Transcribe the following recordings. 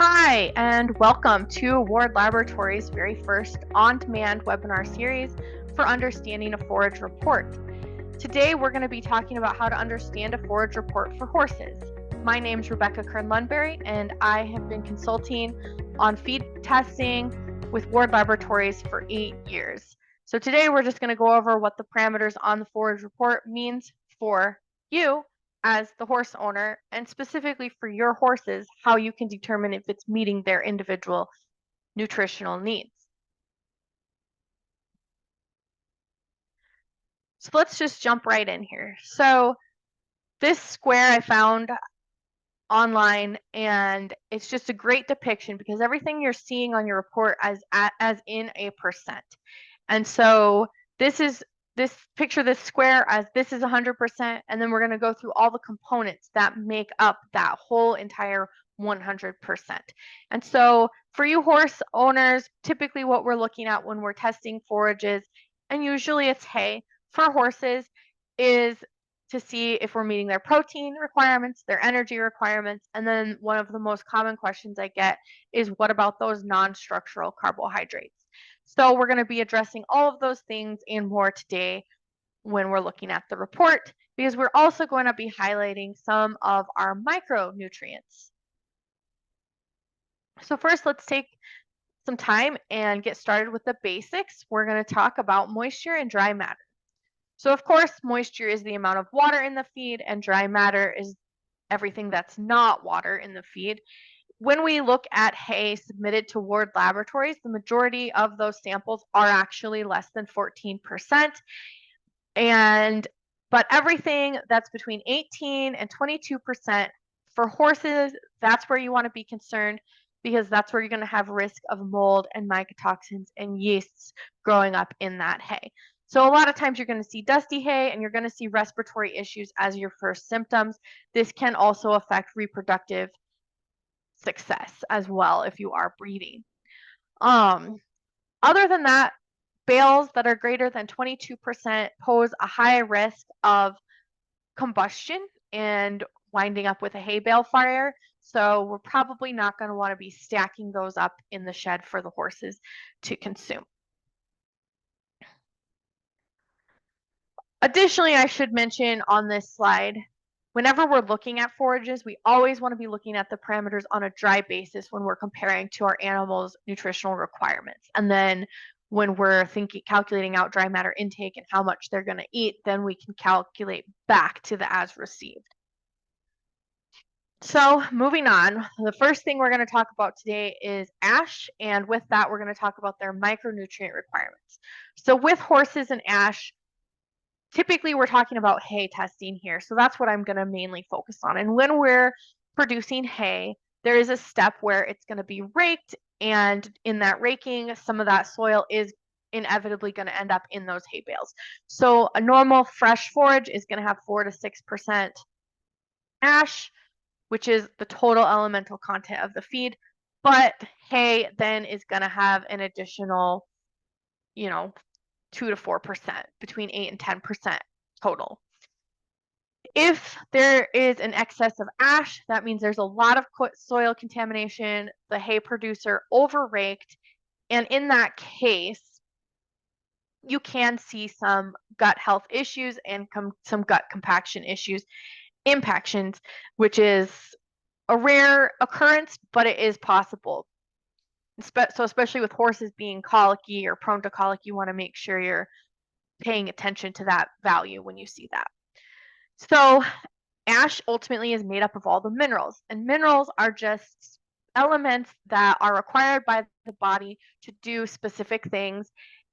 Hi, and welcome to Ward Laboratories' very first on-demand webinar series for understanding a forage report. Today, we're going to be talking about how to understand a forage report for horses. My name is Rebecca Kern-Lunbery, and I have been consulting on feed testing with Ward Laboratories for 8 years. So today, we're just going to go over what the parameters on the forage report means for you as the horse owner, and specifically for your horses, how you can determine if it's meeting their individual nutritional needs. So let's just jump right in here. So this square I found online, and it's just a great depiction because everything you're seeing on your report as in a percent. And so this picture this square as this is 100%, and then we're going to go through all the components that make up that whole entire 100%. And so for you horse owners, typically what we're looking at when we're testing forages, and usually it's hay for horses, is to see if we're meeting their protein requirements, their energy requirements, and then one of the most common questions I get is what about those non-structural carbohydrates? So we're going to be addressing all of those things and more today when we're looking at the report, because we're also going to be highlighting some of our micronutrients. So first, let's take some time and get started with the basics. We're going to talk about moisture and dry matter. So of course, moisture is the amount of water in the feed, and dry matter is everything that's not water in the feed. When we look at hay submitted to Ward Laboratories, the majority of those samples are actually less than 14%. But everything that's between 18 and 22% for horses, that's where you want to be concerned, because that's where you're going to have risk of mold and mycotoxins and yeasts growing up in that hay. So a lot of times you're going to see dusty hay and you're going to see respiratory issues as your first symptoms. This can also affect reproductive success as well if you are breeding. Other than that, bales that are greater than 22% pose a high risk of combustion and winding up with a hay bale fire. So we're probably not going to want to be stacking those up in the shed for the horses to consume. Additionally, I should mention on this slide, whenever we're looking at forages, we always want to be looking at the parameters on a dry basis when we're comparing to our animals' nutritional requirements. And then when we're calculating out dry matter intake and how much they're going to eat, then we can calculate back to the as received. So moving on, the first thing we're going to talk about today is ash, and with that, we're going to talk about their micronutrient requirements. So with horses and ash, typically we're talking about hay testing here, so that's what I'm going to mainly focus on. And when we're producing hay, there is a step where it's going to be raked, and in that raking, some of that soil is inevitably going to end up in those hay bales. So a normal fresh forage is going to have 4 to 6% ash, which is the total elemental content of the feed, but hay then is going to have an additional, 2 to 4%, between 8 and 10% total. If there is an excess of ash, that means there's a lot of soil contamination, the hay producer over-raked, and in that case, you can see some gut health issues and some gut compaction issues, impactions, which is a rare occurrence, but it is possible. So especially with horses being colicky or prone to colic, you want to make sure you're paying attention to that value when you see that. So ash ultimately is made up of all the minerals, and minerals are just elements that are required by the body to do specific things.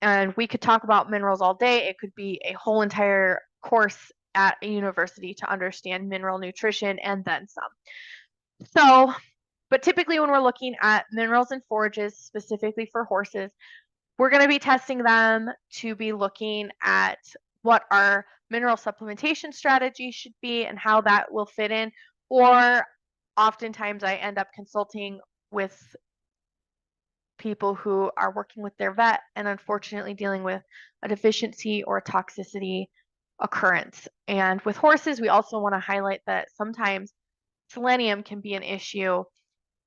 And we could talk about minerals all day. It could be a whole entire course at a university to understand mineral nutrition and then some. So, but typically when we're looking at minerals and forages, specifically for horses, we're going to be testing them to be looking at what our mineral supplementation strategy should be and how that will fit in. Or oftentimes I end up consulting with people who are working with their vet and unfortunately dealing with a deficiency or a toxicity occurrence. And with horses, we also want to highlight that sometimes selenium can be an issue,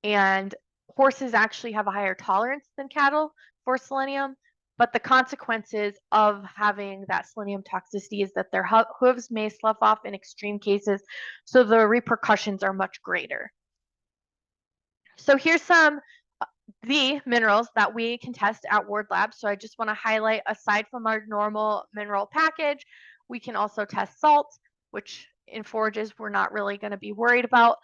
and horses actually have a higher tolerance than cattle for selenium, but the consequences of having that selenium toxicity is that their hooves may slough off in extreme cases, so the repercussions are much greater. So here's some the minerals that we can test at Ward Labs. So I just want to highlight, aside from our normal mineral package, we can also test salt, which in forages we're not really going to be worried about.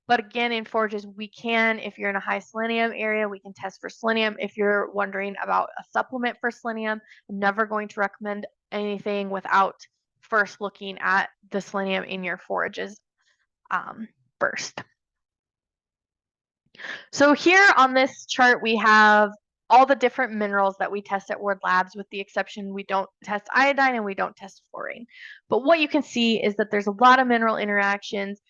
But again, in forages, we can, if you're in a high selenium area, we can test for selenium. If you're wondering about a supplement for selenium, I'm never going to recommend anything without first looking at the selenium in your forages first. So here on this chart, we have all the different minerals that we test at Ward Labs, with the exception we don't test iodine and we don't test fluorine. But what you can see is that there's a lot of mineral interactions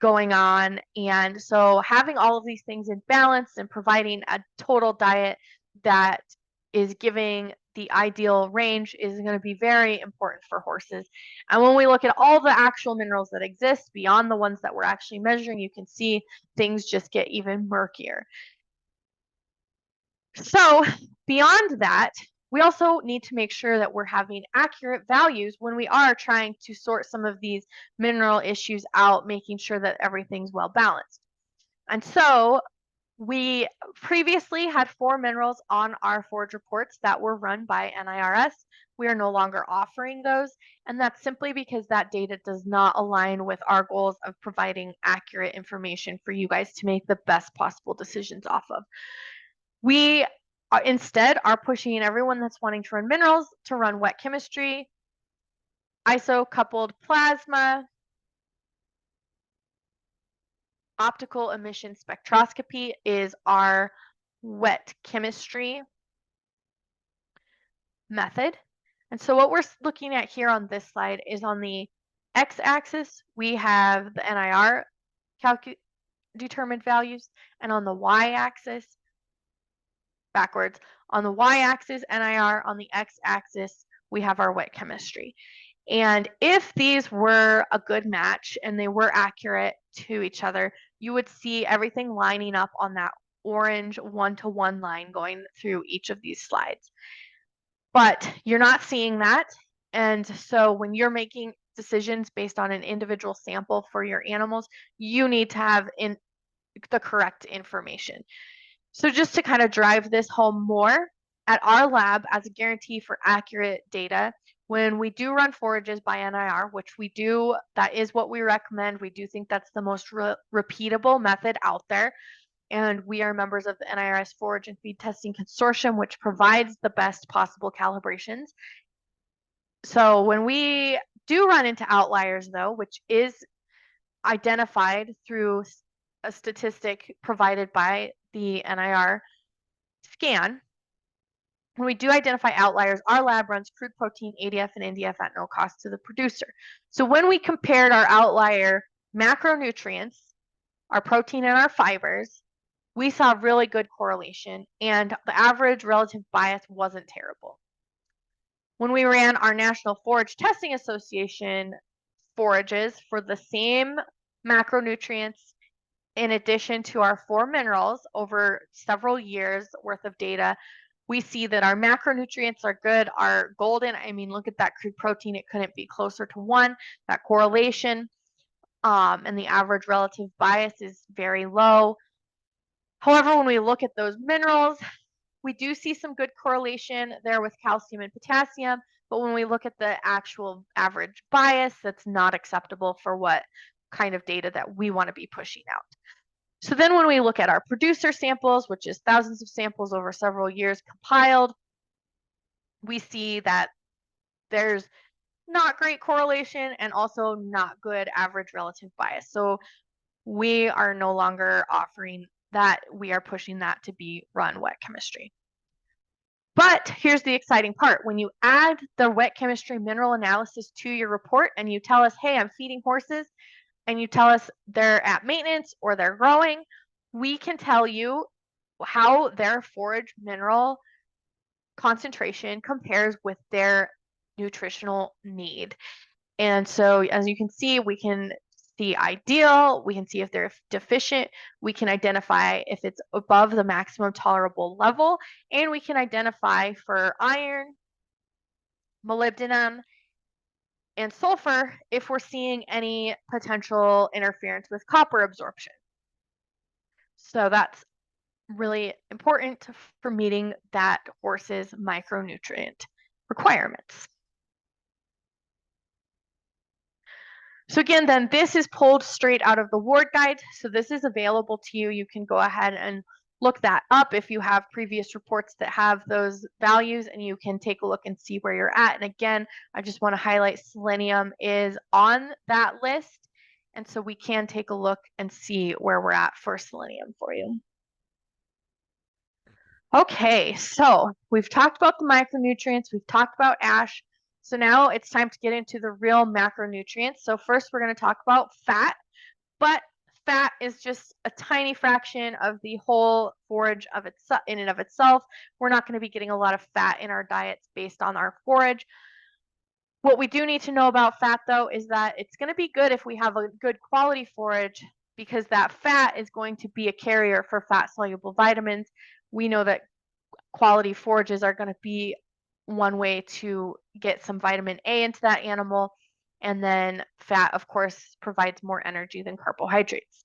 going on, and so having all of these things in balance and providing a total diet that is giving the ideal range is going to be very important for horses. And when we look at all the actual minerals that exist beyond the ones that we're actually measuring, you can see things just get even murkier. So beyond that, we also need to make sure that we're having accurate values when we are trying to sort some of these mineral issues out, making sure that everything's well balanced. And so we previously had 4 minerals on our forage reports that were run by NIRS. We are no longer offering those, and that's simply because that data does not align with our goals of providing accurate information for you guys to make the best possible decisions off of. We instead are pushing everyone that's wanting to run minerals to run wet chemistry, iso-coupled plasma, optical emission spectroscopy is our wet chemistry method. And so what we're looking at here on this slide is on the x-axis, we have the NIR determined values, and on the y-axis, backwards, on the y-axis NIR, on the x-axis we have our wet chemistry. And if these were a good match and they were accurate to each other, you would see everything lining up on that orange 1-to-1 line going through each of these slides. But you're not seeing that. And so when you're making decisions based on an individual sample for your animals, you need to have the correct information. So just to kind of drive this home more, at our lab, as a guarantee for accurate data, when we do run forages by NIR, which we do, that is what we recommend. We do think that's the most repeatable method out there. And we are members of the NIRS Forage and Feed Testing Consortium, which provides the best possible calibrations. So when we do run into outliers, though, which is identified through a statistic provided by the NIR scan, when we do identify outliers, our lab runs crude protein, ADF, and NDF at no cost to the producer. So when we compared our outlier macronutrients, our protein and our fibers, we saw really good correlation, and the average relative bias wasn't terrible. When we ran our National Forage Testing Association forages for the same macronutrients, in addition to our 4 minerals over several years worth of data, we see that our macronutrients are good, are golden. I mean, look at that crude protein. It couldn't be closer to 1, that correlation. And the average relative bias is very low. However, when we look at those minerals, we do see some good correlation there with calcium and potassium, but when we look at the actual average bias, that's not acceptable for what kind of data that we want to be pushing out. So then when we look at our producer samples, which is thousands of samples over several years compiled, we see that there's not great correlation and also not good average relative bias. So we are no longer offering that. We are pushing that to be run wet chemistry. But here's the exciting part. When you add the wet chemistry mineral analysis to your report and you tell us, hey, I'm feeding horses, and you tell us they're at maintenance or they're growing, we can tell you how their forage mineral concentration compares with their nutritional need. And so as you can see see ideal, we can see if they're deficient, we can identify if it's above the maximum tolerable level, and we can identify for iron, molybdenum, and sulfur if we're seeing any potential interference with copper absorption. So that's really important for meeting that horse's micronutrient requirements. So again, then this is pulled straight out of the Ward Guide. So this is available to you. You can go ahead and look that up if you have previous reports that have those values, and you can take a look and see where you're at. And again, I just want to highlight selenium is on that list. And so we can take a look and see where we're at for selenium for you. Okay, so we've talked about the micronutrients, we've talked about ash. So now it's time to get into the real macronutrients. So first we're going to talk about fat, but fat is just a tiny fraction of the whole forage of itself, in and of itself. We're not going to be getting a lot of fat in our diets based on our forage. What we do need to know about fat, though, is that it's going to be good if we have a good quality forage, because that fat is going to be a carrier for fat-soluble vitamins. We know that quality forages are going to be one way to get some vitamin A into that animal, and then fat, of course, provides more energy than carbohydrates.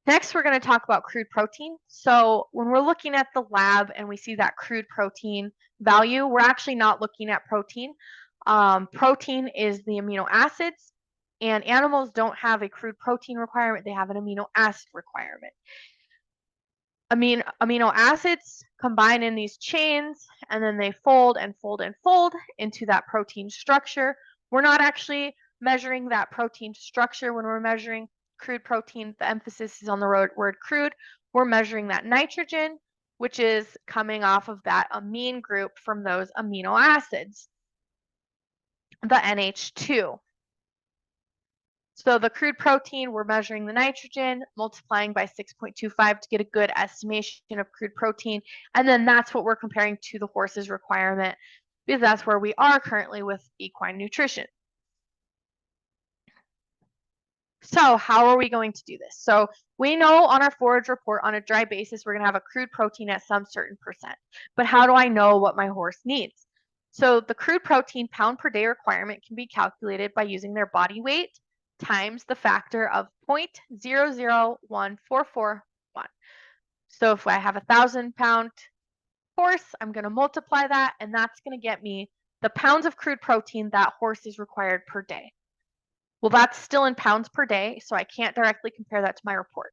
Next, we're going to talk about crude protein. So when we're looking at the lab and we see that crude protein value, we're actually not looking at protein. Protein is the amino acids, and animals don't have a crude protein requirement, they have an amino acid requirement. Amino acids combine in these chains, and then they fold and fold and fold into that protein structure. We're not actually measuring that protein structure when we're measuring crude protein. The emphasis is on the word crude. We're measuring that nitrogen, which is coming off of that amine group from those amino acids, the NH2. So the crude protein, we're measuring the nitrogen, multiplying by 6.25 to get a good estimation of crude protein. And then that's what we're comparing to the horse's requirement, because that's where we are currently with equine nutrition. So how are we going to do this? So we know on our forage report on a dry basis, we're going to have a crude protein at some certain percent. But how do I know what my horse needs? So the crude protein pound per day requirement can be calculated by using their body weight times the factor of 0.001441. So if I have a 1,000-pound horse, I'm going to multiply that, and that's going to get me the pounds of crude protein that horse is required per day. Well, that's still in pounds per day, so I can't directly compare that to my report.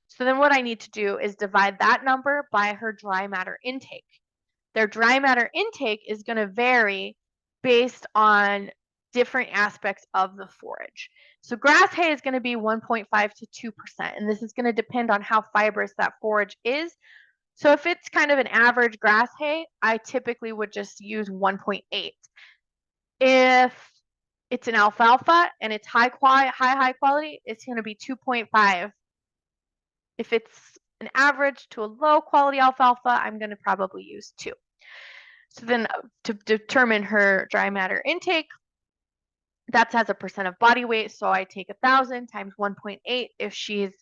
So then what I need to do is divide that number by her dry matter intake. Their dry matter intake is going to vary based on different aspects of the forage. So grass hay is going to be 1.5 to 2%, and this is going to depend on how fibrous that forage is. So if it's kind of an average grass hay, I typically would just use 1.8. If it's an alfalfa and it's high quality, it's going to be 2.5. If it's an average to a low quality alfalfa, I'm going to probably use 2. So then to determine her dry matter intake, that's as a percent of body weight. So I take 1,000 times 1.8 if she's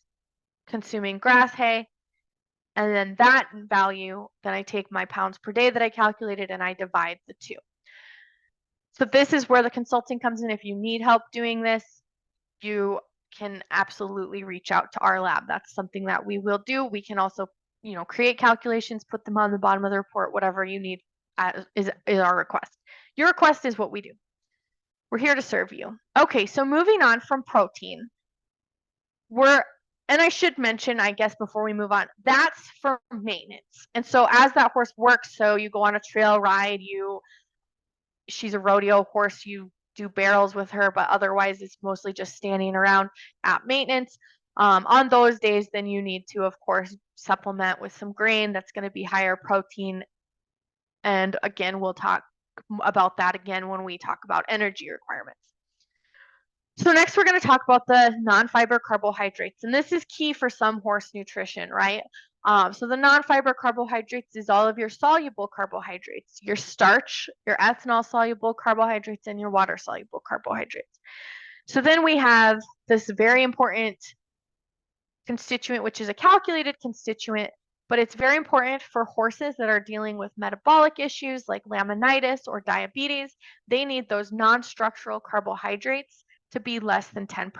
consuming grass hay. And then that value, then I take my pounds per day that I calculated and I divide the 2. So this is where the consulting comes in. If you need help doing this, you can absolutely reach out to our lab. That's something that we will do. We can also, create calculations, put them on the bottom of the report, whatever you need is our request. Your request is what we do. We're here to serve you. Okay, so moving on from protein, and I should mention, I guess, before we move on, that's for maintenance. And so as that horse works, so you go on a trail ride, she's a rodeo horse, you do barrels with her, but otherwise it's mostly just standing around at maintenance. On those days, then you need to, of course, supplement with some grain that's going to be higher protein. And again, we'll talk about that again when we talk about energy requirements. So next we're going to talk about the non-fiber carbohydrates, and this is key for some horse nutrition, right? So the non-fiber carbohydrates is all of your soluble carbohydrates, your starch, your ethanol-soluble carbohydrates, and your water-soluble carbohydrates. So then we have this very important constituent, which is a calculated constituent, but it's very important for horses that are dealing with metabolic issues like laminitis or diabetes. They need those non-structural carbohydrates to be less than 10%.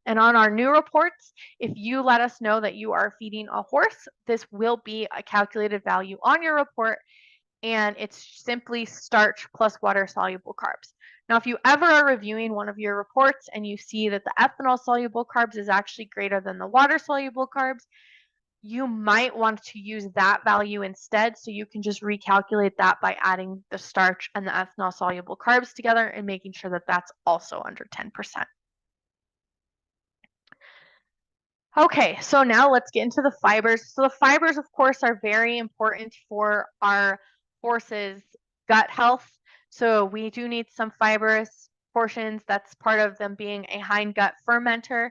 And on our new reports, if you let us know that you are feeding a horse, this will be a calculated value on your report, and it's simply starch plus water soluble carbs. Now, if you ever are reviewing one of your reports and you see that the ethanol soluble carbs is actually greater than the water soluble carbs, you might want to use that value instead. So you can just recalculate that by adding the starch and the ethanol soluble carbs together and making sure that that's also under 10%. Okay, so now let's get into the fibers. So the fibers, of course, are very important for our horses' gut health. So we do need some fibrous portions. That's part of them being a hindgut fermenter.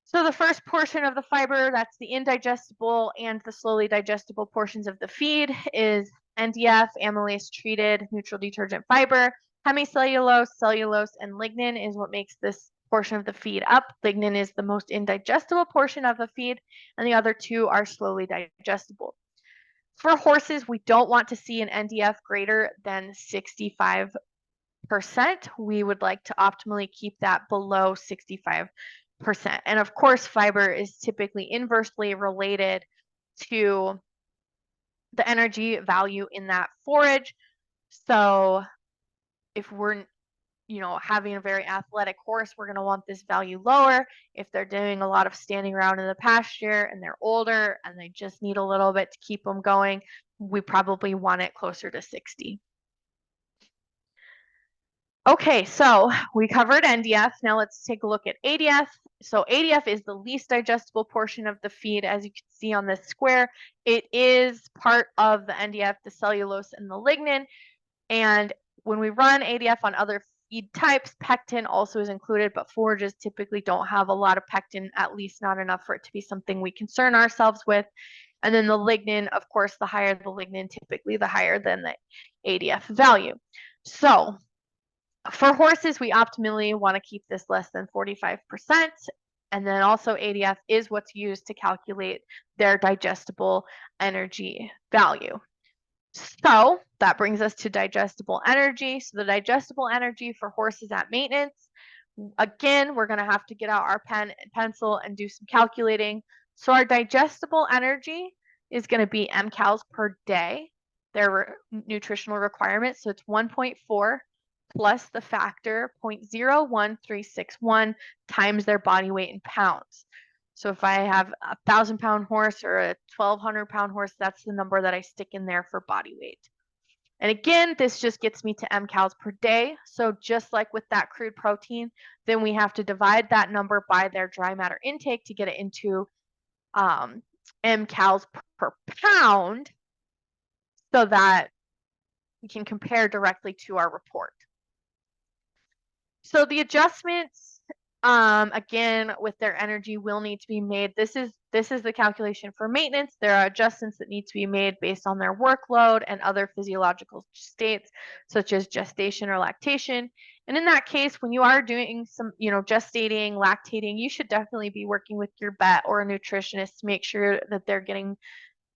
So the first portion of the fiber, that's the indigestible and the slowly digestible portions of the feed, is NDF, amylase treated neutral detergent fiber. Hemicellulose, cellulose, and lignin is what makes this portion of the feed up. Lignin is the most indigestible portion of the feed, and the other two are slowly digestible. For horses, we don't want to see an NDF greater than 65%. We would like to optimally keep that below 65%. And of course, fiber is typically inversely related to the energy value in that forage. So if we're having a very athletic horse, we're going to want this value lower. If they're doing a lot of standing around in the pasture and they're older and they just need a little bit to keep them going, we probably want it closer to 60. Okay, so we covered NDF. Now let's take a look at ADF. So ADF is the least digestible portion of the feed. As you can see on this square, it is part of the NDF, the cellulose, and the lignin. And when we run ADF on other feed types, pectin also is included, but forages typically don't have a lot of pectin, at least not enough for it to be something we concern ourselves with. And then the lignin, of course, the higher the lignin, typically the higher than the ADF value. So for horses, we optimally want to keep this less than 45%. And then also ADF is what's used to calculate their digestible energy value. So that brings us to digestible energy. So the digestible energy for horses at maintenance, again, we're going to have to get out our pen and pencil and do some calculating. So our digestible energy is going to be mcals per day, their nutritional requirement. So it's 1.4 plus the factor 0.01361 times their body weight in pounds. So if I have a 1,000-pound horse or a 1,200-pound horse, that's the number that I stick in there for body weight. And again, this just gets me to mcals per day. So just like with that crude protein, then we have to divide that number by their dry matter intake to get it into mcals per pound so that we can compare directly to our report. So the adjustments, again, with their energy will need to be made. This is the calculation for maintenance. There are adjustments that need to be made based on their workload and other physiological states, such as gestation or lactation. And in that case, when you are doing some, gestating, lactating, you should definitely be working with your vet or a nutritionist to make sure that they're getting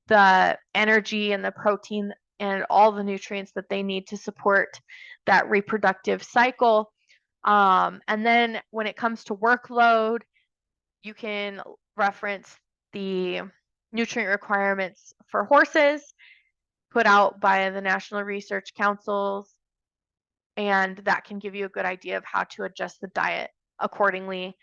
the energy and the protein and all the nutrients that they need to support that reproductive cycle. And then when it comes to workload, you can reference the nutrient requirements for horses put out by the National Research Councils, and that can give you a good idea of how to adjust the diet accordingly.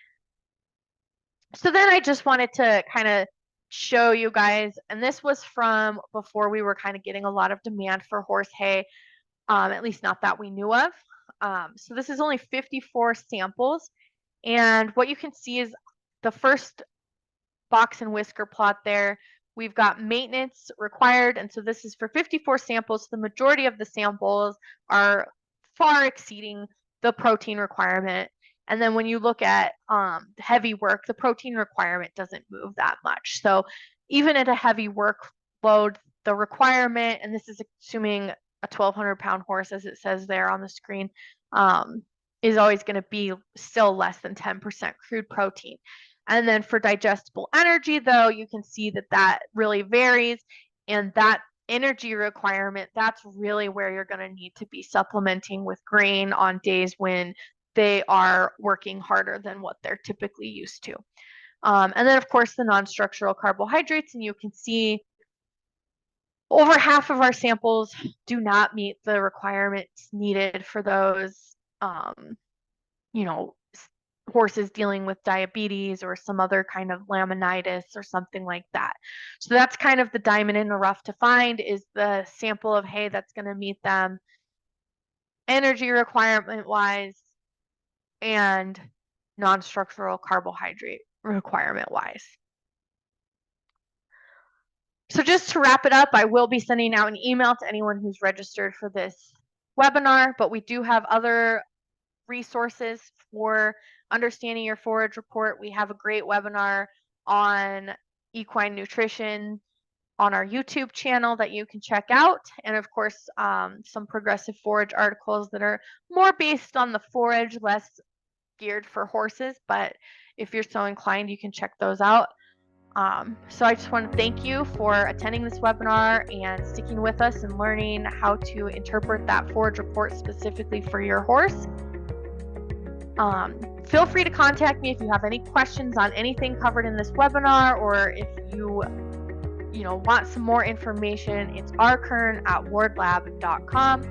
So then I just wanted to kind of show you guys, and this was from before we were kind of getting a lot of demand for horse hay, at least not that we knew of. So this is only 54 samples, and what you can see is the first box and whisker plot there. We've got maintenance required, and so this is for 54 samples. The majority of the samples are far exceeding the protein requirement. And then when you look at heavy work, the protein requirement doesn't move that much. So even at a heavy workload, the requirement, and this is assuming a 1,200-pound horse, as it says there on the screen, is always going to be still less than 10% crude protein. And then for digestible energy, though, you can see that that really varies, and that energy requirement, that's really where you're going to need to be supplementing with grain on days when they are working harder than what they're typically used to. And then, of course, the non-structural carbohydrates, and you can see over half of our samples do not meet the requirements needed for those, you know, horses dealing with diabetes or some other kind of laminitis or something like that. So that's kind of the diamond in the rough to find, is the sample of hay that's going to meet them energy requirement wise and non-structural carbohydrate requirement wise. So just to wrap it up, I will be sending out an email to anyone who's registered for this webinar, but we do have other resources for understanding your forage report. We have a great webinar on equine nutrition on our YouTube channel that you can check out. And of course, some progressive forage articles that are more based on the forage, less geared for horses, but if you're so inclined, you can check those out. So I just want to thank you for attending this webinar and sticking with us and learning how to interpret that forage report specifically for your horse. Feel free to contact me if you have any questions on anything covered in this webinar, or if you want some more information. It's rkern@wardlab.com.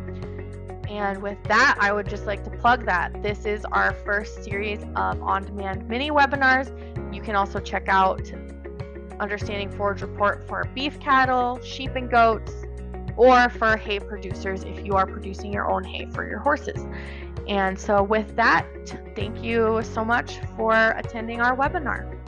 And with that, I would just like to plug that this is our first series of on-demand mini webinars. You can also check out Understanding Forage Report for beef cattle, sheep and goats, or for hay producers if you are producing your own hay for your horses. And so with that, thank you so much for attending our webinar.